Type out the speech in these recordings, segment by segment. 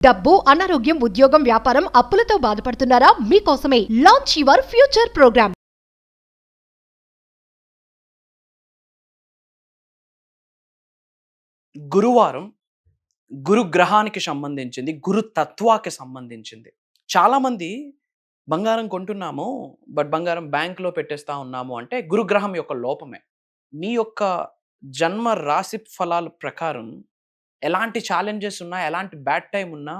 డబ్బు, అనారోగ్యం, ఉద్యోగం, వ్యాపారం, అప్పులతో బాధపడుతున్నారా? మీకోసమే లాంచ్ యువర్ ఫ్యూచర్ ప్రోగ్రామ్. గురువారం గురుగ్రహానికి సంబంధించింది, గురుతత్వాకి సంబంధించింది. చాలామంది బంగారం కొంటున్నాము, బట్ బంగారం బ్యాంక్‌లో పెట్టేస్తా ఉన్నాము అంటే గురుగ్రహం యొక్క లోపమే. మీ యొక్క జన్మ రాశి ఫలాల ప్రకారం ఎలాంటి ఛాలెంజెస్ ఉన్నా, ఎలాంటి బ్యాడ్ టైమ్ ఉన్నా,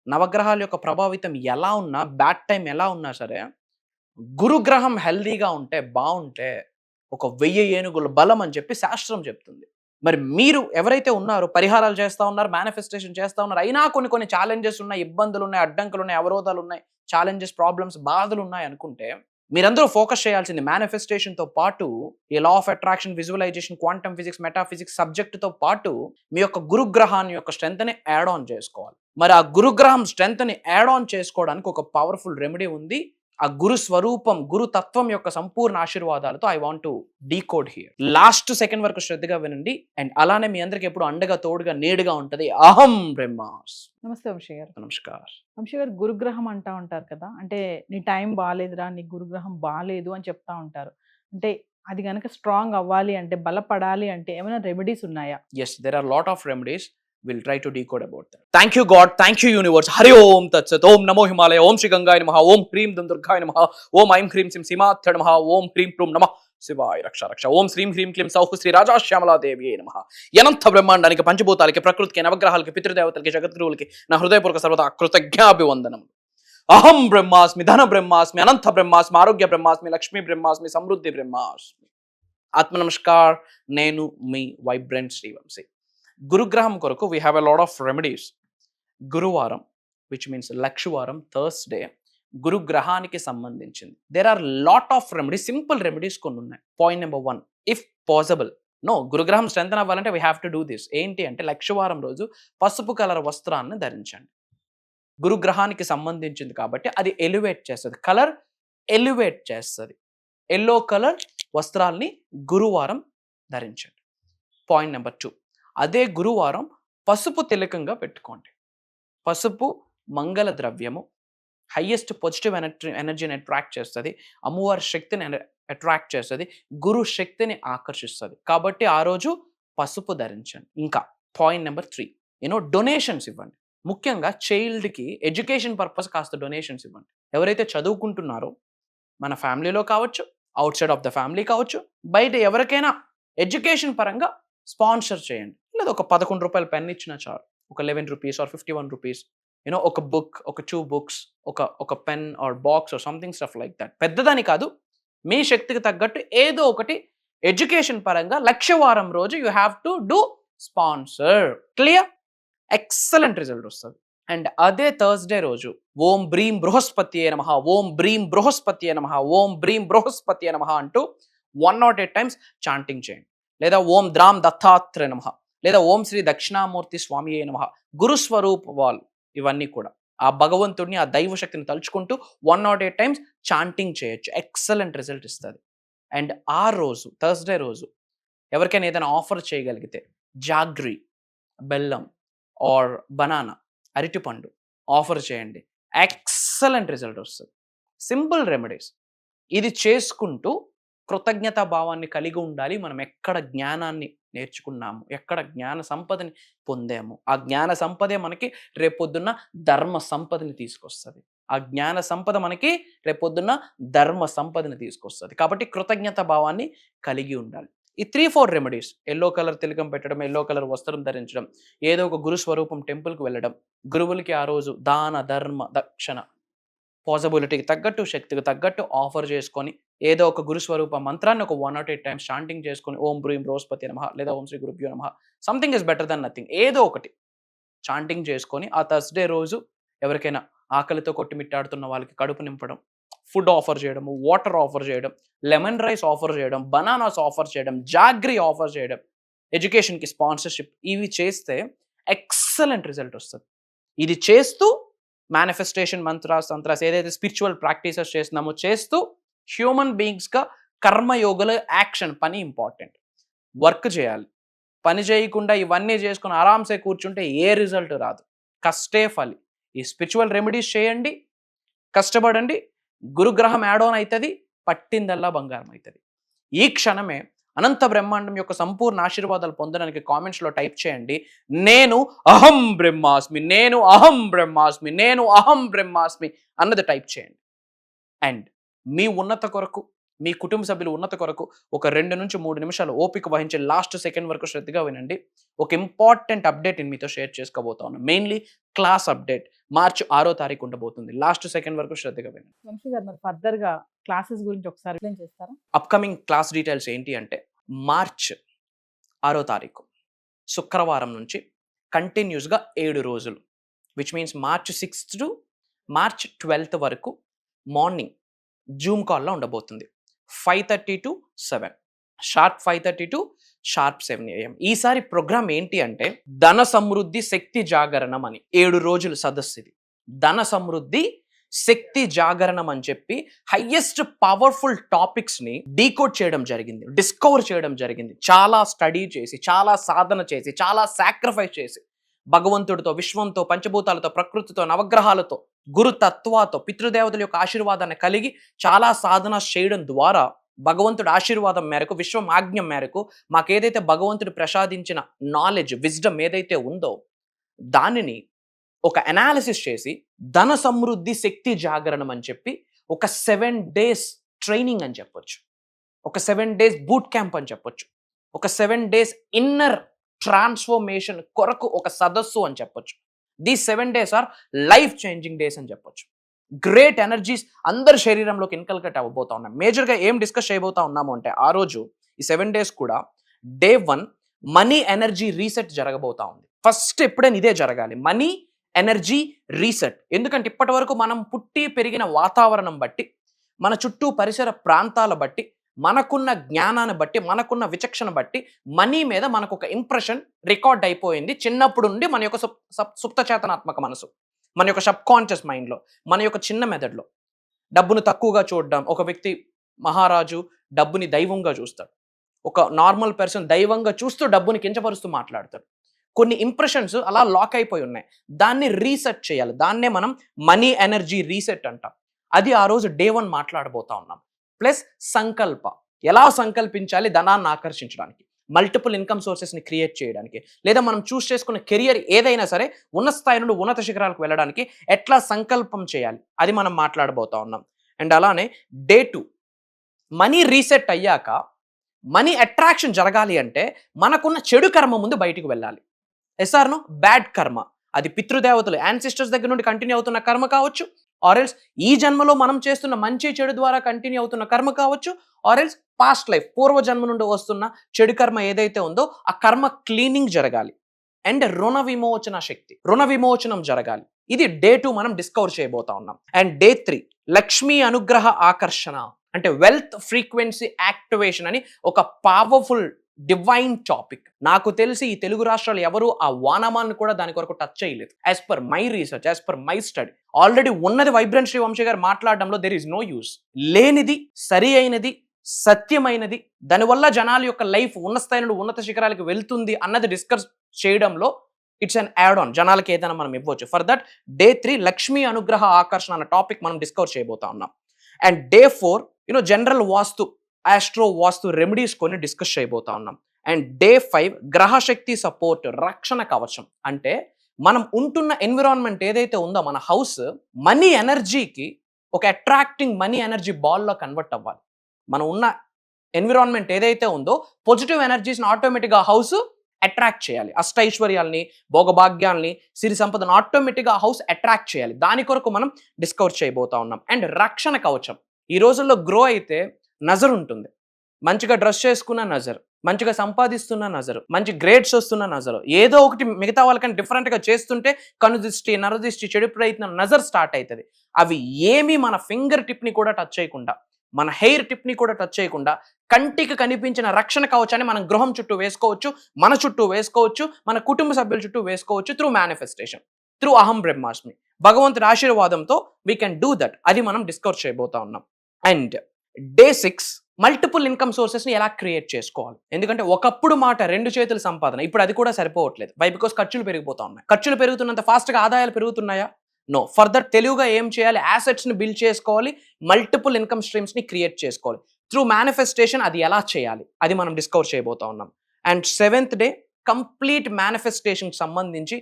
నవగ్రహాల యొక్క ప్రభావితం ఎలా ఉన్నా, బ్యాడ్ టైమ్ ఎలా ఉన్నా సరే, గురుగ్రహం హెల్తీగా ఉంటే, బావుంటే ఒక 1000 ఏనుగుల బలం అని చెప్పి శాస్త్రం చెప్తుంది. మరి మీరు ఎవరైతే ఉన్నారో పరిహారాలు చేస్తా ఉన్నారు, మేనిఫెస్టేషన్ చేస్తా ఉన్నారు, అయినా కొన్ని ఛాలెంజెస్ ఉన్నాయి, ఇబ్బందులున్నాయి, అడ్డంకులున్నాయి, అవరోధాలున్నాయి, ఛాలెంజెస్, ప్రాబ్లమ్స్, బాధలున్నాయి అనుకుంటే మీరందరూ ఫోకస్ చేయాల్సింది మేనిఫెస్టేషన్‌తో పాటు ఈ law of attraction, visualisation, quantum physics, metaphysics సబ్జెక్ట్‌తో పాటు మీ యొక్క గురుగ్రహాన్ని యొక్క స్ట్రెంగ్త్‌ని యాడ్ ఆన్ చేసుకోవాలి. మరి ఆ గురుగ్రహం స్ట్రెంగ్త్‌ని యాడ్ ఆన్ చేసుకోవడానికి ఒక పవర్‌ఫుల్ రెమెడీ ఉంది. ఆ గురు స్వరూపం, గురు తత్వం యొక్క సంపూర్ణ ఆశీర్వాదాలతో I want to decode here. Last second వరకు శ్రద్ధగా వినండి. అండ్ అలానే మీ అందరికి ఎప్పుడు అండగా, తోడుగా, నీడుగా ఉంటది అహం బ్రహ్మాస్. నమస్తే వంశీ గారు. నమస్కారం. వంశీ గారు, గురుగ్రహం అంటా ఉంటారు కదా, అంటే నీ టైం బాగాలేదురా, నీ గురుగ్రహం బాగాలేదు అని చెప్తా ఉంటారు. అంటే అది కనుక స్ట్రాంగ్ అవ్వాలి అంటే, బలపడాలి అంటే ఏమైనా రెమెడీస్ ఉన్నాయా? Yes, there are a lot of remedies. We'll try to decode about that. Thank you God, thank you universe. Hari Om Tat Sat. Om Namo Himalaya. Om Shri Gangaya Namaha. Om Hrim Dum Durgaya Namaha. Om Aim Hrim Sim Simathya Namaha. Om Hrim Prum Namah శివాయ రక్ష రక్ష. ఓం శ్రీం హ్రీం క్లీం సౌహ్ శ్రీ రాజా శ్యామలాదేవి నమః. అనంత బ్రహ్మాండానికి, పంచభూతాలకి, ప్రకృతికి, నవగ్రహాలకి, పితృదేవతలకి, జగద్గురువులకి నా హృదయపూర్వక సర్వదా కృతజ్ఞాభివందనం. అహం బ్రహ్మాస్మి, ధన బ్రహ్మాస్మి, అనంత బ్రహ్మాస్మి, ఆరోగ్య బ్రహ్మాస్మి, లక్ష్మీ బ్రహ్మాస్మి, సమృద్ధి బ్రహ్మాస్మి. ఆత్మ నమస్కార్. నేను మీ వైబ్రెంట్ శ్రీవంశీ. గురుగ్రహం కొరకు we have a lot of remedies. గురువారం విచ్ మీన్స్ లక్షవారం, థర్స్డే, గురుగ్రహానికి సంబంధించింది. There are lot of remedies, simple remedies కొన్ని ఉన్నాయి. పాయింట్ నెంబర్ 1, ఇఫ్ పాసిబుల్, గురుగ్రహం స్ట్రెంథన్ అవ్వాలంటే we have to do this. ఏంటి అంటే లక్షవారం రోజు పసుపు కలర్ వస్త్రాన్ని ధరించండి. గురుగ్రహానికి సంబంధించింది కాబట్టి అది ఎలివేట్ చేస్తుంది, కలర్ ఎలివేట్ చేస్తుంది. ఎల్లో కలర్ వస్త్రాల్ని గురువారం ధరించండి. పాయింట్ నెంబర్ 2, అదే గురువారం పసుపు తిలకంగా పెట్టుకోండి. పసుపు మంగళ ద్రవ్యము, హైయెస్ట్ పాజిటివ్ ఎనర్జీని అట్రాక్ట్ చేస్తుంది, అమ్మవారి శక్తిని అట్రాక్ట్ చేస్తుంది, గురు శక్తిని ఆకర్షిస్తుంది. కాబట్టి ఆ రోజు పసుపు ధరించండి. ఇంకా పాయింట్ నెంబర్ 3, డొనేషన్స్ ఇవ్వండి. ముఖ్యంగా చైల్డ్కి ఎడ్యుకేషన్ పర్పస్ కాస్త డొనేషన్స్ ఇవ్వండి. ఎవరైతే చదువుకుంటున్నారో మన ఫ్యామిలీలో కావచ్చు, out side of the family కావచ్చు, బయట ఎవరికైనా ఎడ్యుకేషన్ పరంగా స్పాన్సర్ చేయండి. లేదా ఒక 11 రూపాయల పెన్ ఇచ్చినా చాలు, ఒక 11 రూపీస్ ఆర్ 51 రూపీస్, ఒక బుక్, ఒక 2 బుక్స్, ఒక pen or box or something stuff like that. పెద్దదని కాదు, మీ శక్తికి తగ్గట్టు ఏదో ఒకటి ఎడ్యుకేషన్ పరంగా లక్షవారం రోజు you have to do sponsor. Clear? Excellent result వస్తుంది. అండ్ అదే థర్స్డే రోజు ఓం బ్రీం బృహస్పతి నమః, ఓం బ్రీం బృహస్పతి నమః, ఓం బ్రీం బృహస్పతి నమః అంటూ 108 టైమ్స్ చాంటింగ్ చేయండి. లేదా ఓం ద్రాం దత్తాత్రేయ నమః, లేదా ఓం శ్రీ దక్షిణామూర్తి స్వామి నమః. గురుస్వరూప్ వాళ్ళు ఇవన్నీ కూడా ఆ భగవంతుడిని, ఆ దైవ శక్తిని తలుచుకుంటూ 108 టైమ్స్ చాంటింగ్ చేయొచ్చు. ఎక్సలెంట్ రిజల్ట్ ఇస్తుంది. అండ్ ఆ రోజు థర్స్డే రోజు ఎవరికైనా ఏదైనా ఆఫర్ చేయగలిగితే జాగ్రీ, బెల్లం ఆర్ బనానా, అరటిపండు ఆఫర్ చేయండి. ఎక్సలెంట్ రిజల్ట్ వస్తుంది. Simple remedies. ఇది చేసుకుంటూ కృతజ్ఞతా భావాన్ని కలిగి ఉండాలి. మనం ఎక్కడ జ్ఞానాన్ని నేర్చుకున్నాము, ఎక్కడ జ్ఞాన సంపదని పొందాము, ఆ జ్ఞాన సంపదే మనకి రేపొద్దున్న ధర్మ సంపదని తీసుకొస్తుంది. ఆ జ్ఞాన సంపద మనకి రేపొద్దున్న ధర్మ సంపదని తీసుకొస్తుంది. కాబట్టి కృతజ్ఞత భావాన్ని కలిగి ఉండాలి. ఈ 3-4 రెమెడీస్, ఎల్లో కలర్ తిలకం పెట్టడం, ఎల్లో కలర్ వస్త్రం ధరించడం, ఏదో ఒక గురు స్వరూపం టెంపుల్కి వెళ్ళడం, గురువులకి ఆ రోజు దాన ధర్మ దక్షిణ పాసిబిలిటీకి తగ్గట్టు, శక్తికి తగ్గట్టు ఆఫర్ చేసుకొని ఏదో ఒక గురుస్వరూప మంత్రాన్ని ఒక 108 టైమ్స్ చాంటింగ్ చేసుకొని ఓం బ్రీం బృహస్పతి నమః, లేదా ఓం శ్రీ గురుభ్యో నమః, something is better than nothing, ఏదో ఒకటి చాంటింగ్ చేసుకొని ఆ థర్స్డే రోజు ఎవరికైనా ఆకలితో కొట్టుమిట్టాడుతున్న వాళ్ళకి కడుపు నింపడం, ఫుడ్ ఆఫర్ చేయడము, వాటర్ ఆఫర్ చేయడం, లెమన్ రైస్ ఆఫర్ చేయడం, బనానాస్ ఆఫర్ చేయడం, జాగ్రీ ఆఫర్ చేయడం, ఎడ్యుకేషన్కి స్పాన్సర్షిప్, ఇవి చేస్తే ఎక్సలెంట్ రిజల్ట్ వస్తుంది. ఇది చేస్తూ మేనిఫెస్టేషన్ మంత్రాస్ ఏదైతే స్పిరిచువల్ ప్రాక్టీసెస్ చేస్తున్నామో చేస్తూ హ్యూమన్ బీయింగ్స్గా కర్మయోగల యాక్షన్, పని ఇంపార్టెంట్. వర్క్ చేయాలి. పని చేయకుండా ఇవన్నీ చేసుకుని ఆరామ్సే కూర్చుంటే ఏ రిజల్ట్ రాదు. కష్టే ఫలి. ఈ స్పిరిచువల్ రెమెడీస్ చేయండి, కష్టపడండి, గురుగ్రహం యాడ్ ఆన్ అవుతుంది, పట్టిందల్లా బంగారం అవుతుంది. ఈ క్షణమే అనంత బ్రహ్మాండం యొక్క సంపూర్ణ ఆశీర్వాదాలు పొందడానికి కామెంట్స్లో టైప్ చేయండి, నేను అహం బ్రహ్మాస్మి, నేను అహం బ్రహ్మాస్మి, నేను అహం బ్రహ్మాస్మి అన్నది టైప్ చేయండి. అండ్ మీ ఉన్నత కొరకు, మీ కుటుంబ సభ్యుల ఉన్నత కొరకు ఒక 2 నుంచి 3 నిమిషాలు ఓపిక వహించి లాస్ట్ సెకండ్ వరకు శ్రద్ధగా వినండి. ఒక ఇంపార్టెంట్ అప్డేట్ నేను మీతో షేర్ చేసుకోబోతా ఉన్నాను. మెయిన్లీ క్లాస్ అప్డేట్ మార్చి 6వ తారీఖు ఉండబోతుంది. లాస్ట్ సెకండ్ వరకు శ్రద్ధగా వినండి. వంశీ గారు మరి ఫర్దర్ గా క్లాసెస్ గురించి ఒకసారి ఎక్స్ప్లెయిన్ చేస్తారా? అప్కమింగ్ క్లాస్ డీటెయిల్స్ ఏంటి అంటే, మార్చ్ 6వ తారీఖు శుక్రవారం నుంచి కంటిన్యూస్గా 7 రోజులు, which means March 6th to March 12th వరకు మార్నింగ్ జూమ్ కాల్లో ఉండబోతుంది. 5:30 to 7, sharp 5:30 to sharp 7 AM. ఈసారి ప్రోగ్రామ్ ఏంటి అంటే ధన సమృద్ధి శక్తి జాగరణం అని 7 రోజుల సదస్సు ఇది. ధన సమృద్ధి శక్తి జాగరణం అని చెప్పి హైయెస్ట్ పవర్ఫుల్ టాపిక్స్ ని డీకోడ్ చేయడం జరిగింది, డిస్కవర్ చేయడం జరిగింది. చాలా స్టడీ చేసి, చాలా సాధన చేసి, చాలా సాక్రిఫైస్ చేసి, భగవంతుడితో, విశ్వంతో, పంచభూతాలతో, ప్రకృతితో, నవగ్రహాలతో, గురుతత్వాతో, పితృదేవతల యొక్క ఆశీర్వాదాన్ని కలిగి చాలా సాధన చేయడం ద్వారా భగవంతుడి ఆశీర్వాదం మేరకు, విశ్వం ఆజ్ఞం మేరకు మాకేదైతే భగవంతుడు ప్రసాదించిన నాలెడ్జ్, విజ్డమ్ ఏదైతే ఉందో దానిని ఒక అనాలిసిస్ చేసి ధన సమృద్ధి శక్తి జాగరణం అని చెప్పి ఒక 7 days ట్రైనింగ్ అని చెప్పొచ్చు, ఒక 7 days బూట్ క్యాంప్ అని చెప్పొచ్చు, ఒక 7 days ఇన్నర్ ట్రాన్స్ఫర్మేషన్ కొరకు ఒక సదస్సు అని చెప్పొచ్చు. These 7 days are life changing days అని చెప్పొచ్చు. గ్రేట్ ఎనర్జీస్ అందరి శరీరంలోకి ఇన్కల్కట్ అవ్వబోతా ఉన్నాయి. మేజర్గా ఏం డిస్కస్ చేయబోతా ఉన్నాము అంటే, ఆ రోజు ఈ 7 days కూడా డే 1 మనీ ఎనర్జీ రీసెట్ జరగబోతా ఉంది. ఫస్ట్ ఎప్పుడైనా ఇదే జరగాలి, మనీ ఎనర్జీ రీసెట్. ఎందుకంటే ఇప్పటి వరకు మనం పుట్టి పెరిగిన వాతావరణం బట్టి, మన చుట్టూ పరిసర ప్రాంతాల బట్టి, మనకున్న జ్ఞానాన్ని బట్టి, మనకున్న విచక్షణ బట్టి మనీ మీద మనకు ఒక ఇంప్రెషన్ రికార్డ్ అయిపోయింది చిన్నప్పుడు నుండి. మన యొక్క సుప్త చేతనాత్మక మనసు, మన యొక్క సబ్ కాన్షియస్ మైండ్లో, మన యొక్క చిన్న మెదడులో డబ్బును తక్కువగా చూడడం. ఒక వ్యక్తి మహారాజు డబ్బుని దైవంగా చూస్తాడు, ఒక నార్మల్ పర్సన్ దైవంగా చూస్తూ డబ్బుని కించపరుస్తూ మాట్లాడతాడు. కొన్ని ఇంప్రెషన్స్ అలా లాక్ అయిపోయి ఉన్నాయి, దాన్ని రీసెట్ చేయాలి. దాన్నే మనం మనీ ఎనర్జీ రీసెట్ అంటాం. అది ఆ రోజు డే 1 మాట్లాడబోతా ఉన్నాం. ప్లస్ సంకల్ప, ఎలా సంకల్పించాలి ధనాన్ని ఆకర్షించడానికి, మల్టిపుల్ ఇన్కమ్ సోర్సెస్ని క్రియేట్ చేయడానికి, లేదా మనం చూస్ చేసుకున్న కెరియర్ ఏదైనా సరే ఉన్నత స్థాయి నుండి ఉన్నత శిఖరాలకు వెళ్ళడానికి ఎట్లా సంకల్పం చేయాలి, అది మనం మాట్లాడబోతా ఉన్నాం. అండ్ అలానే డే 2 మనీ రీసెట్ అయ్యాక మనీ అట్రాక్షన్ జరగాలి అంటే మనకున్న చెడు కర్మ ముందు బయటికి వెళ్ళాలి. ఎస్ఆర్నో బ్యాడ్ కర్మ, అది పితృదేవతలు యాన్సిస్టర్స్ దగ్గర నుండి కంటిన్యూ అవుతున్న కర్మ కావచ్చు, ఆరెల్స్ ఈ జన్మలో మనం చేస్తున్న మంచి చెడు ద్వారా కంటిన్యూ అవుతున్న కర్మ కావచ్చు, ఆరెల్స్ పాస్ట్ లైఫ్ పూర్వజన్మ నుండి వస్తున్న చెడు కర్మ ఏదైతే ఉందో ఆ కర్మ క్లీనింగ్ జరగాలి. అండ్ రుణ విమోచన శక్తి, రుణ విమోచనం జరగాలి. ఇది డే 2 మనం డిస్కవర్ చేయబోతా ఉన్నాం. అండ్ డే 3 లక్ష్మీ అనుగ్రహ ఆకర్షణ, అంటే వెల్త్ ఫ్రీక్వెన్సీ యాక్టివేషన్ అని ఒక పవర్ఫుల్ డివైన్ టాపిక్. నాకు తెలిసి ఈ తెలుగు రాష్ట్రాలు ఎవరు ఆ వానమాన్ని కూడా దాని కొరకు టచ్ చేయలేదు. As per my research, as per my study, already ఉన్నది వైబ్రెంట్ శ్రీ వంశీ గారు మాట్లాడడంలో దెర్ ఈస్ నో యూస్. లేనిది, సరి అయినది, సత్యమైనది, దానివల్ల జనాల యొక్క లైఫ్ ఉన్న స్థాయి నుండి ఉన్నత శిఖరాలకు వెళ్తుంది అన్నది డిస్కస్ చేయడంలో ఇట్స్ అన్ యాడ్ ఆన్. జనాలకి ఏదైనా మనం ఇవ్వచ్చు. ఫర్ దట్ డే 3 లక్ష్మీ అనుగ్రహ ఆకర్షణ అన్న టాపిక్ మనం డిస్కవర్ చేయబోతా ఉన్నాం. And day 4 general vastu, astro vastu remedies కొన్ని డిస్కస్ చేయబోతా ఉన్నాం. అండ్ డే 5 గ్రహశక్తి సపోర్ట్, రక్షణ కవచం. అంటే మనం ఉంటున్న ఎన్విరాన్మెంట్ ఏదైతే ఉందో మన హౌస్ మనీ ఎనర్జీకి ఒక అట్రాక్టింగ్ మనీ ఎనర్జీ బాల్లో కన్వర్ట్ అవ్వాలి. మనం ఉన్న ఎన్విరాన్మెంట్ ఏదైతే ఉందో పాజిటివ్ ఎనర్జీస్ని ఆటోమేటిక్గా హౌస్ అట్రాక్ట్ చేయాలి. అష్టైశ్వర్యాల్ని, భోగభాగ్యాల్ని, సిరి సంపదను ఆటోమేటిక్గా హౌస్ అట్రాక్ట్ చేయాలి. దాని కొరకు మనం డిస్కవర్ చేయబోతా ఉన్నాం. అండ్ రక్షణ కవచం, ఈ రోజుల్లో గ్రో అయితే నజర్ ఉంటుంది, మంచిగా డ్రెస్ చేసుకున్న నజర్, మంచిగా సంపాదిస్తున్న నజరు, మంచి గ్రేడ్స్ వస్తున్న నజరు, ఏదో ఒకటి మిగతా వాళ్ళకని డిఫరెంట్గా చేస్తుంటే కనుదృష్టి, నరదృష్టి, చెడు ప్రయత్నం, నజర్ స్టార్ట్ అవుతుంది. అవి ఏమీ మన ఫింగర్ టిప్ని కూడా టచ్ చేయకుండా, మన హెయిర్ టిప్ని కూడా టచ్ చేయకుండా కంటికి కనిపించిన రక్షణ కవచాన్ని మనం గృహం చుట్టూ వేసుకోవచ్చు, మన చుట్టూ వేసుకోవచ్చు, మన కుటుంబ సభ్యుల చుట్టూ వేసుకోవచ్చు. త్రూ మేనిఫెస్టేషన్, త్రూ అహం బ్రహ్మాస్మి, భగవంతుడి ఆశీర్వాదంతో వీ కెన్ డూ దట్. అది మనం డిస్కవర్ చేయబోతా ఉన్నాం. అండ్ డే 6 మల్టిపుల్ ఇన్కమ్ సోర్సెస్ని ఎలా క్రియేట్ చేసుకోవాలి. ఎందుకంటే ఒకప్పుడు మాట 2 చేతుల సంపాదన, ఇప్పుడు అది కూడా సరిపోవట్లేదు. బికాస్ ఖర్చులు పెరిగిపోతా ఉన్నాయి. ఖర్చులు పెరుగుతున్నంత ఫాస్ట్గా ఆదాయాలు పెరుగుతున్నాయా? నో. ఫర్దర్ తెలివిగా ఏం చేయాలి? అసెట్స్ని బిల్డ్ చేసుకోవాలి, మల్టిపుల్ ఇన్కమ్ స్ట్రీమ్స్ని క్రియేట్ చేసుకోవాలి. త్రూ మేనిఫెస్టేషన్ అది ఎలా చేయాలి అది మనం డిస్కవర్ చేయబోతా ఉన్నాం. అండ్ 7th డే కంప్లీట్ మేనిఫెస్టేషన్కి సంబంధించి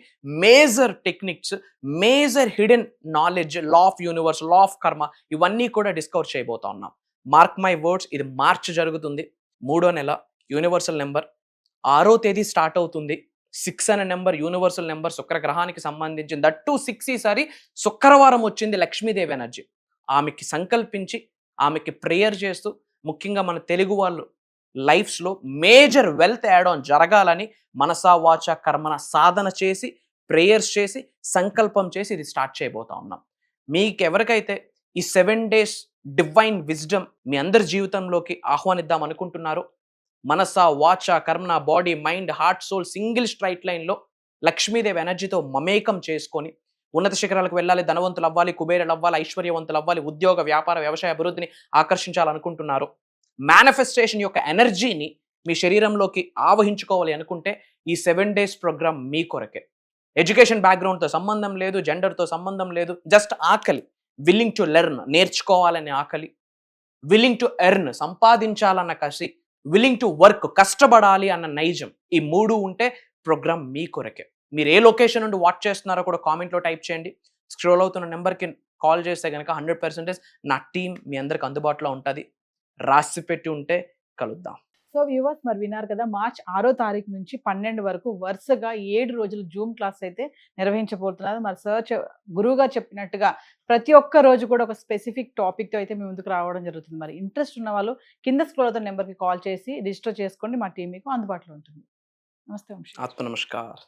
major techniques, major hidden knowledge, law of universe, law of కర్మ, ఇవన్నీ కూడా డిస్కవర్ చేయబోతా ఉన్నాం. మార్క్ మై వర్డ్స్, ఇది మార్చ్ జరుగుతుంది, 3వ నెల, యూనివర్సల్ నెంబర్, 6వ తేదీ స్టార్ట్ అవుతుంది. 6 అనే నెంబర్ యూనివర్సల్ నెంబర్, శుక్ర గ్రహానికి సంబంధించింది. దట్టు 6 ఈసారి శుక్రవారం వచ్చింది లక్ష్మీదేవి ఎనర్జీ. ఆమెకి సంకల్పించి, ఆమెకి ప్రేయర్ చేస్తూ, ముఖ్యంగా మన తెలుగు వాళ్ళు లైఫ్స్లో మేజర్ వెల్త్ యాడ్ ఆన్ జరగాలని మనసా వాచ కర్మన సాధన చేసి, ప్రేయర్స్ చేసి, సంకల్పం చేసి ఇది స్టార్ట్ చేయబోతా ఉన్నాం. మీకు ఎవరికైతే ఈ 7 days డివైన్ విజ్డమ్ మీ అందరి జీవితంలోకి ఆహ్వానిద్దాం అనుకుంటున్నారో, మనసా వాచ కర్మన, body, mind, heart, soul single straight లైన్లో లక్ష్మీదేవి ఎనర్జీతో మమేకం చేసుకొని ఉన్నత శిఖరాలకు వెళ్ళాలి, ధనవంతులు అవ్వాలి, కుబేరులు అవ్వాలి, ఐశ్వర్యవంతులు అవ్వాలి, ఉద్యోగ వ్యాపార వ్యవసాయ అభివృద్ధిని ఆకర్షించాలనుకుంటున్నారు, మేనిఫెస్టేషన్ యొక్క ఎనర్జీని మీ శరీరంలోకి ఆవహించుకోవాలి అనుకుంటే ఈ 7 days ప్రోగ్రామ్ మీ కొరకే. ఎడ్యుకేషన్ బ్యాక్గ్రౌండ్తో సంబంధం లేదు, జెండర్తో సంబంధం లేదు, జస్ట్ ఆకలి, విల్లింగ్ టు లెర్న్, నేర్చుకోవాలనే ఆకలి, విల్లింగ్ టు ఎర్న్, సంపాదించాలన్న కసి, విల్లింగ్ టు వర్క్, కష్టపడాలి అన్న నైజం, ఈ 3 ఉంటే ప్రోగ్రామ్ మీ కొరకే. మీరు ఏ లొకేషన్ నుండి వాచ్ చేస్తున్నారో కూడా కామెంట్లో టైప్ చేయండి. స్క్రోల్ అవుతున్న నెంబర్కి కాల్ చేస్తే కనుక 100% నా టీం మీ అందరికి అందుబాటులో ఉంటుంది. రాసి పెట్టి ఉంటే కలుద్దాం. సో వ్యూవర్స్, మరి విన్నారు కదా, మార్చ్ 6వ తారీఖు నుంచి 12 వరకు వరుసగా 7 రోజులు జూమ్ క్లాస్ అయితే నిర్వహించబోతున్నారు. మరి గురువుగా చెప్పినట్టుగా ప్రతి ఒక్క రోజు కూడా ఒక స్పెసిఫిక్ టాపిక్తో అయితే మీ ముందుకు రావడం జరుగుతుంది. మరి ఇంట్రెస్ట్ ఉన్న వాళ్ళు కింద స్క్రోల్ అవుతున్న నెంబర్కి కాల్ చేసి రిజిస్టర్ చేసుకోండి, మా టీం మీకు అందుబాటులో ఉంటుంది. నమస్తే వంశీ. ఆత్మ నమస్కార్.